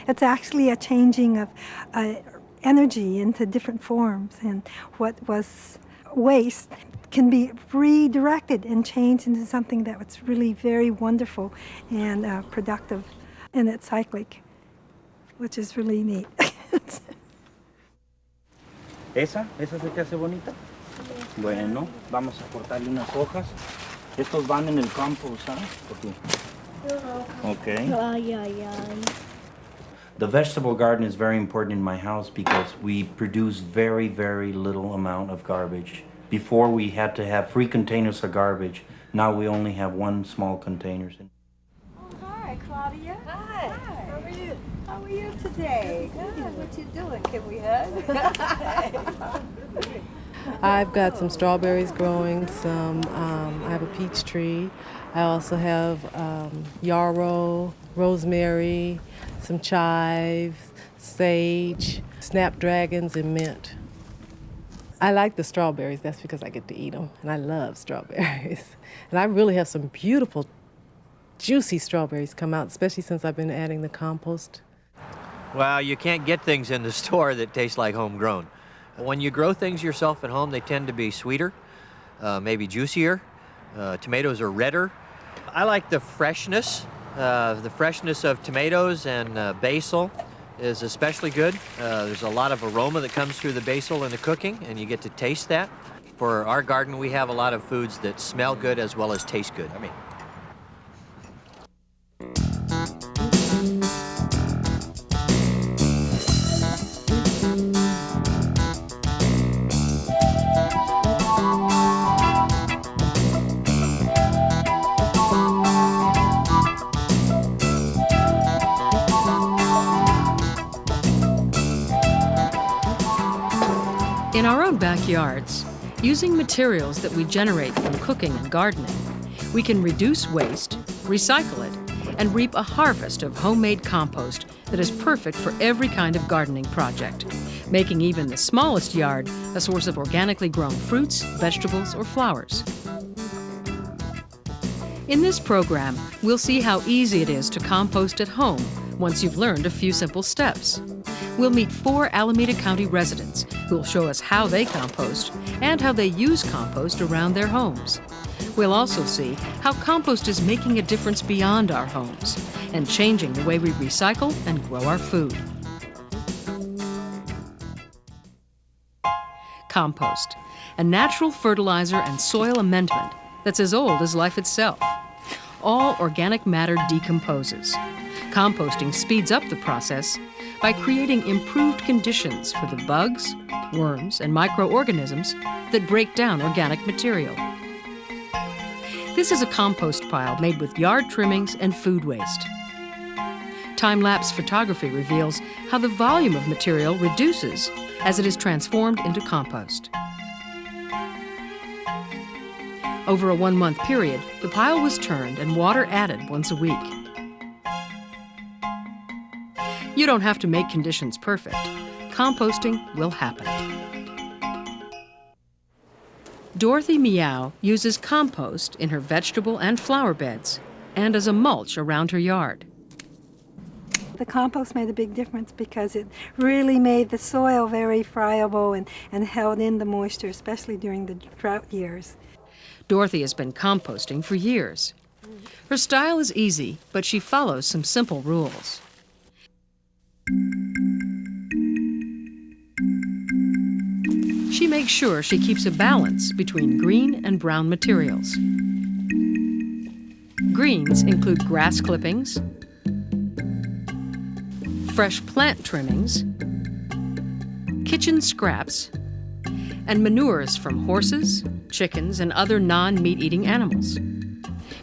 It's actually a changing of energy into different forms, and what was waste can be redirected and changed into something that's really very wonderful and productive, and it's cyclic, which is really neat. ¿Esa se te hace bonita? Bueno, vamos a cortarle unas hojas. Estos van en el compost, ¿sabes? Okay. The vegetable garden is very important in my house because we produce very, very little amount of garbage. Before we had to have 3 containers of garbage. Now we only have 1 small container. Oh, hi, Claudia. Hi. How are you? How are you today? Good. What you doing? Can we hug? I've got some strawberries growing, I have a peach tree. I also have yarrow, rosemary, some chives, sage, snapdragons, and mint. I like the strawberries, that's because I get to eat them, and I love strawberries. And I really have some beautiful, juicy strawberries come out, especially since I've been adding the compost. Well, you can't get things in the store that taste like homegrown. When you grow things yourself at home, they tend to be sweeter, maybe juicier. Tomatoes are redder. I like the freshness. The freshness of tomatoes and basil is especially good. There's a lot of aroma that comes through the basil in the cooking, and you get to taste that. For our garden, we have a lot of foods that smell good as well as taste good. In our own backyards, using materials that we generate from cooking and gardening, we can reduce waste, recycle it, and reap a harvest of homemade compost that is perfect for every kind of gardening project, making even the smallest yard a source of organically grown fruits, vegetables, or flowers. In this program, we'll see how easy it is to compost at home once you've learned a few simple steps. We'll meet 4 Alameda County residents who will show us how they compost and how they use compost around their homes. We'll also see how compost is making a difference beyond our homes and changing the way we recycle and grow our food. Compost, a natural fertilizer and soil amendment that's as old as life itself. All organic matter decomposes. Composting speeds up the process by creating improved conditions for the bugs, worms, and microorganisms that break down organic material. This is a compost pile made with yard trimmings and food waste. Time-lapse photography reveals how the volume of material reduces as it is transformed into compost. Over a 1-month period, the pile was turned and water added once a week. You don't have to make conditions perfect. Composting will happen. Dorothy Meow uses compost in her vegetable and flower beds and as a mulch around her yard. The compost made a big difference because it really made the soil very friable and held in the moisture, especially during the drought years. Dorothy has been composting for years. Her style is easy, but she follows some simple rules. She makes sure she keeps a balance between green and brown materials. Greens include grass clippings, fresh plant trimmings, kitchen scraps, and manures from horses, chickens, and other non-meat-eating animals.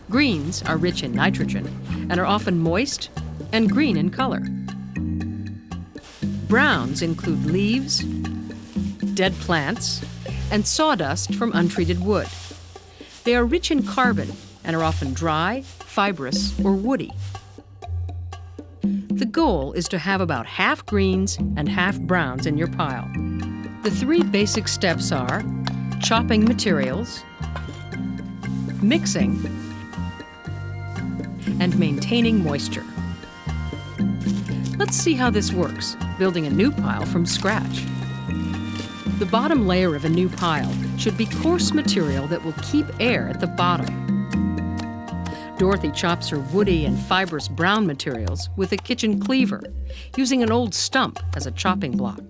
Greens are rich in nitrogen and are often moist and green in color. Browns include leaves, dead plants, and sawdust from untreated wood. They are rich in carbon and are often dry, fibrous, or woody. The goal is to have about half greens and half browns in your pile. The 3 basic steps are chopping materials, mixing, and maintaining moisture. Let's see how this works, building a new pile from scratch. The bottom layer of a new pile should be coarse material that will keep air at the bottom. Dorothy chops her woody and fibrous brown materials with a kitchen cleaver, using an old stump as a chopping block.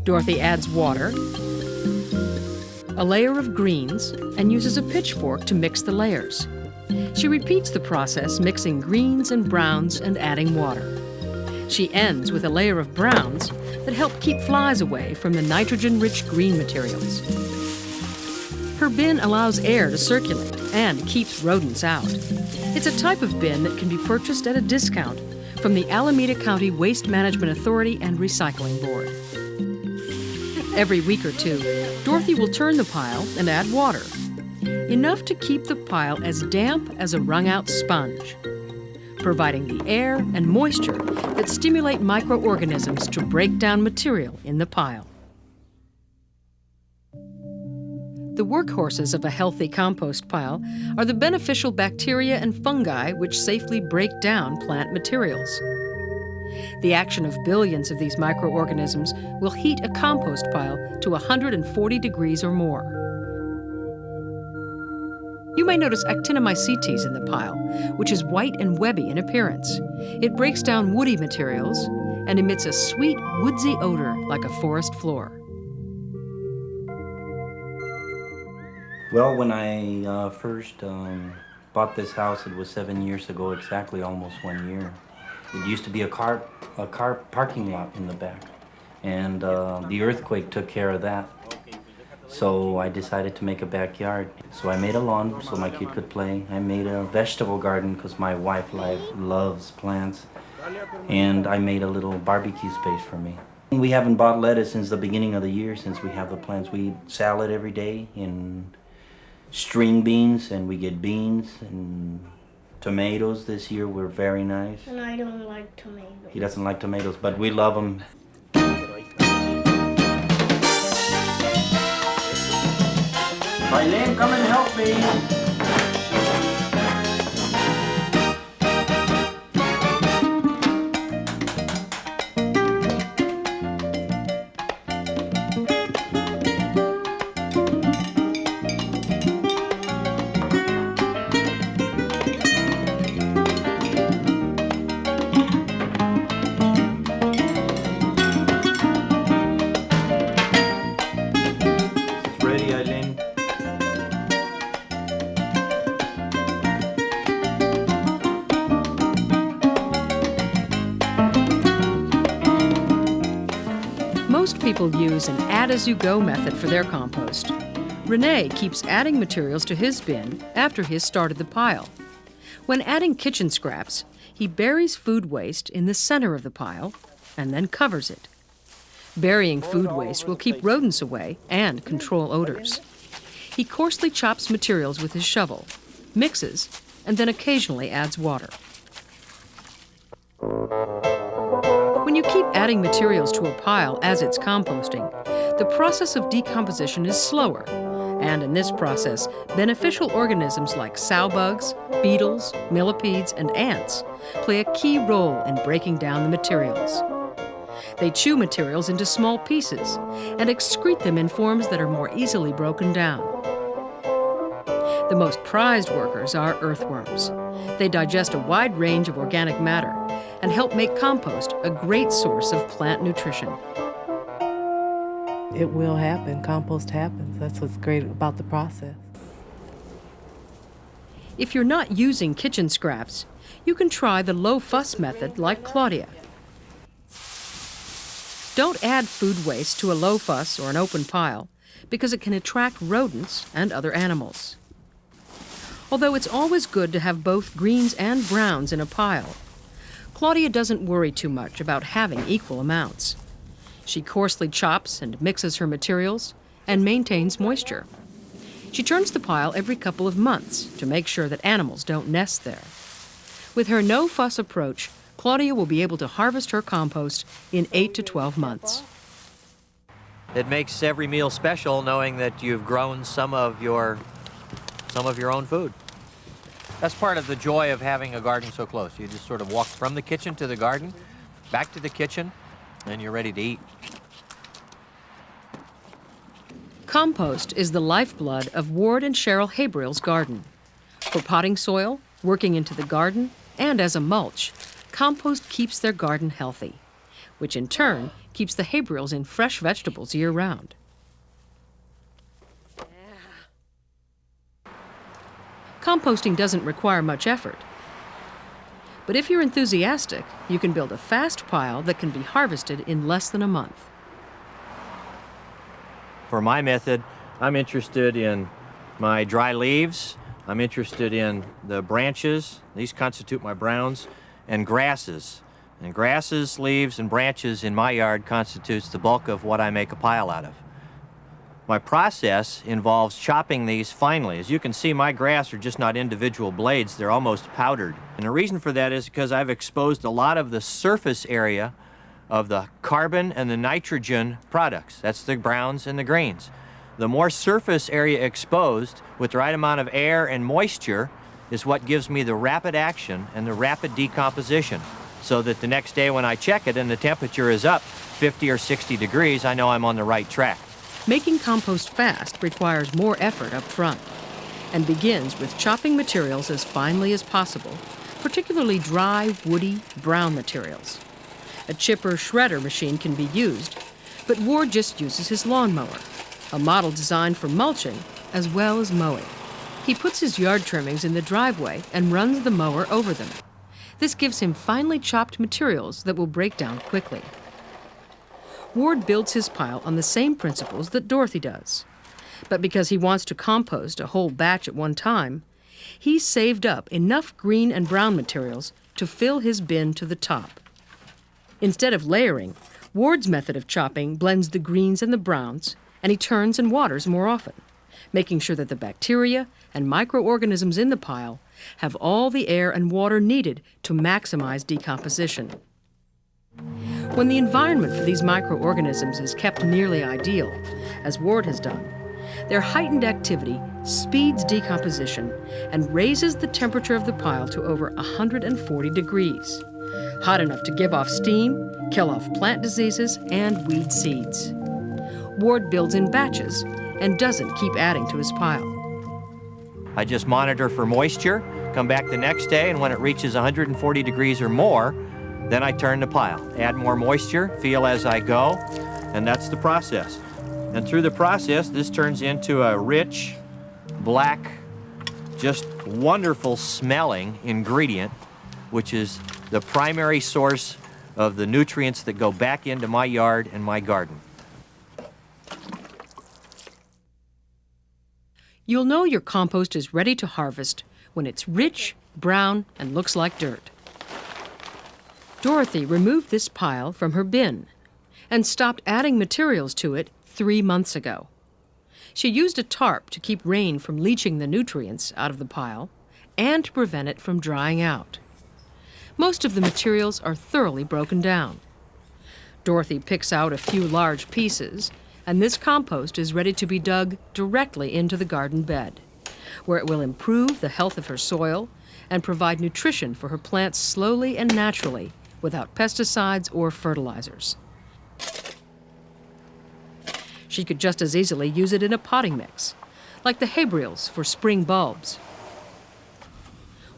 Dorothy adds water, a layer of greens, and uses a pitchfork to mix the layers. She repeats the process, mixing greens and browns and adding water. She ends with a layer of browns that help keep flies away from the nitrogen-rich green materials. Her bin allows air to circulate and keeps rodents out. It's a type of bin that can be purchased at a discount from the Alameda County Waste Management Authority and Recycling Board. Every week or two, Dorothy will turn the pile and add water, enough to keep the pile as damp as a wrung-out sponge, providing the air and moisture that stimulate microorganisms to break down material in the pile. The workhorses of a healthy compost pile are the beneficial bacteria and fungi which safely break down plant materials. The action of billions of these microorganisms will heat a compost pile to 140 degrees or more. You may notice actinomycetes in the pile, which is white and webby in appearance. It breaks down woody materials and emits a sweet, woodsy odor like a forest floor. Well, when I first bought this house, it was 7 years ago, exactly, almost 1 year. It used to be a car parking lot in the back, and the earthquake took care of that. So I decided to make a backyard. So I made a lawn so my kid could play. I made a vegetable garden because my wife loves plants. And I made a little barbecue space for me. We haven't bought lettuce since the beginning of the year, since we have the plants. We eat salad every day and string beans, and we get beans and tomatoes this year were very nice. And I don't like tomatoes. He doesn't like tomatoes, but we love them. Eileen, come and help me. It's ready, Eileen. Most people use an add-as-you-go method for their compost. Renee keeps adding materials to his bin after he has started the pile. When adding kitchen scraps, he buries food waste in the center of the pile and then covers it. Burying food waste will keep rodents away and control odors. He coarsely chops materials with his shovel, mixes, and then occasionally adds water. When you keep adding materials to a pile as it's composting, the process of decomposition is slower, and in this process, beneficial organisms like sow bugs, beetles, millipedes, and ants play a key role in breaking down the materials. They chew materials into small pieces and excrete them in forms that are more easily broken down. The most prized workers are earthworms. They digest a wide range of organic matter and help make compost a great source of plant nutrition. It will happen. Compost happens. That's what's great about the process. If you're not using kitchen scraps, you can try the low-fuss method like Claudia. Don't add food waste to a low-fuss or an open pile because it can attract rodents and other animals. Although it's always good to have both greens and browns in a pile, Claudia doesn't worry too much about having equal amounts. She coarsely chops and mixes her materials and maintains moisture. She turns the pile every couple of months to make sure that animals don't nest there. With her no-fuss approach, Claudia will be able to harvest her compost in 8 to 12 months. It makes every meal special knowing that you've grown some of your own food. That's part of the joy of having a garden so close. You just sort of walk from the kitchen to the garden, back to the kitchen, and you're ready to eat. Compost is the lifeblood of Ward and Cheryl Habriel's garden. For potting soil, working into the garden, and as a mulch, compost keeps their garden healthy, which in turn keeps the Habriels in fresh vegetables year-round. Composting doesn't require much effort. But if you're enthusiastic, you can build a fast pile that can be harvested in less than a month. For my method, I'm interested in my dry leaves, I'm interested in the branches, these constitute my browns, and grasses. And grasses, leaves, and branches in my yard constitutes the bulk of what I make a pile out of. My process involves chopping these finely. As you can see, my grass are just not individual blades, they're almost powdered. And the reason for that is because I've exposed a lot of the surface area of the carbon and the nitrogen products. That's the browns and the greens. The more surface area exposed with the right amount of air and moisture is what gives me the rapid action and the rapid decomposition, so that the next day when I check it and the temperature is up 50 or 60 degrees, I know I'm on the right track. Making compost fast requires more effort up front and begins with chopping materials as finely as possible, particularly dry, woody, brown materials. A chipper shredder machine can be used, but Ward just uses his lawnmower, a model designed for mulching as well as mowing. He puts his yard trimmings in the driveway and runs the mower over them. This gives him finely chopped materials that will break down quickly. Ward builds his pile on the same principles that Dorothy does. But because he wants to compost a whole batch at one time, he's saved up enough green and brown materials to fill his bin to the top. Instead of layering, Ward's method of chopping blends the greens and the browns, and he turns and waters more often, making sure that the bacteria and microorganisms in the pile have all the air and water needed to maximize decomposition. When the environment for these microorganisms is kept nearly ideal, as Ward has done, their heightened activity speeds decomposition and raises the temperature of the pile to over 140 degrees, hot enough to give off steam, kill off plant diseases, and weed seeds. Ward builds in batches and doesn't keep adding to his pile. I just monitor for moisture, come back the next day, and when it reaches 140 degrees or more, then I turn the pile, add more moisture, feel as I go, and that's the process. And through the process, this turns into a rich, black, just wonderful smelling ingredient, which is the primary source of the nutrients that go back into my yard and my garden. You'll know your compost is ready to harvest when it's rich, brown, and looks like dirt. Dorothy removed this pile from her bin and stopped adding materials to it 3 months ago. She used a tarp to keep rain from leaching the nutrients out of the pile and to prevent it from drying out. Most of the materials are thoroughly broken down. Dorothy picks out a few large pieces, and this compost is ready to be dug directly into the garden bed, where it will improve the health of her soil and provide nutrition for her plants slowly and naturally without pesticides or fertilizers. She could just as easily use it in a potting mix, like the Habriels for spring bulbs,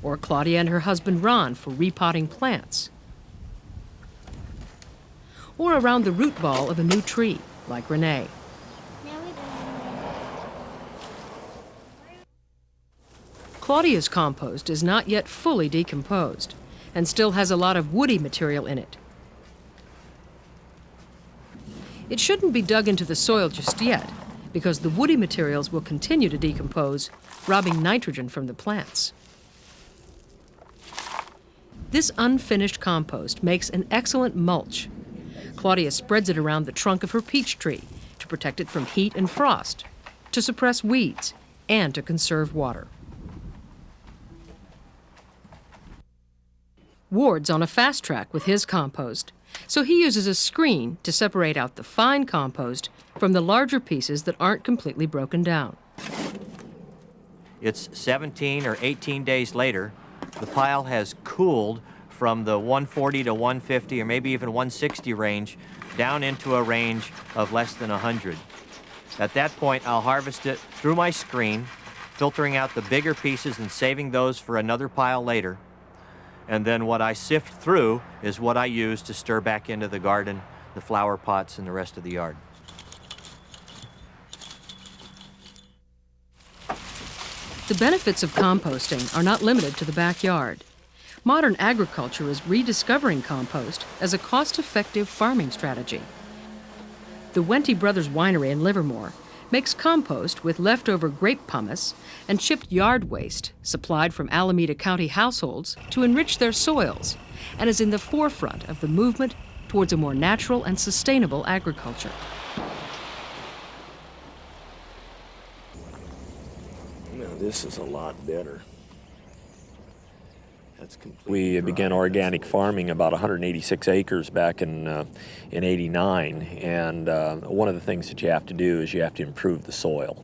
or Claudia and her husband Ron for repotting plants, or around the root ball of a new tree, like Renee. Claudia's compost is not yet fully decomposed and still has a lot of woody material in it. It shouldn't be dug into the soil just yet, because the woody materials will continue to decompose, robbing nitrogen from the plants. This unfinished compost makes an excellent mulch. Claudia spreads it around the trunk of her peach tree to protect it from heat and frost, to suppress weeds, and to conserve water. Ward's on a fast track with his compost, so he uses a screen to separate out the fine compost from the larger pieces that aren't completely broken down. It's 17 or 18 days later, the pile has cooled from the 140 to 150 or maybe even 160 range down into a range of less than 100. At that point, I'll harvest it through my screen, filtering out the bigger pieces and saving those for another pile later. And then what I sift through is what I use to stir back into the garden, the flower pots, and the rest of the yard. The benefits of composting are not limited to the backyard. Modern agriculture is rediscovering compost as a cost-effective farming strategy. The Wente Brothers Winery in Livermore makes compost with leftover grape pumice and chipped yard waste supplied from Alameda County households to enrich their soils, and is in the forefront of the movement towards a more natural and sustainable agriculture. Now this is a lot better. We began organic farming about 186 acres back in '89, and one of the things that you have to do is you have to improve the soil.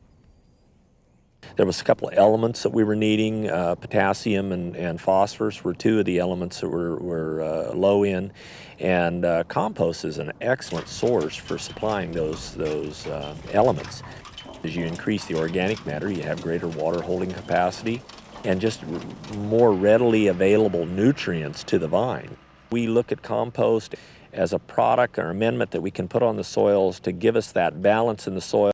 There was a couple of elements that we were needing. Potassium and phosphorus were two of the elements that were low in, and compost is an excellent source for supplying those elements. As you increase the organic matter, you have greater water holding capacity and just more readily available nutrients to the vine. We look at compost as a product or amendment that we can put on the soils to give us that balance in the soil.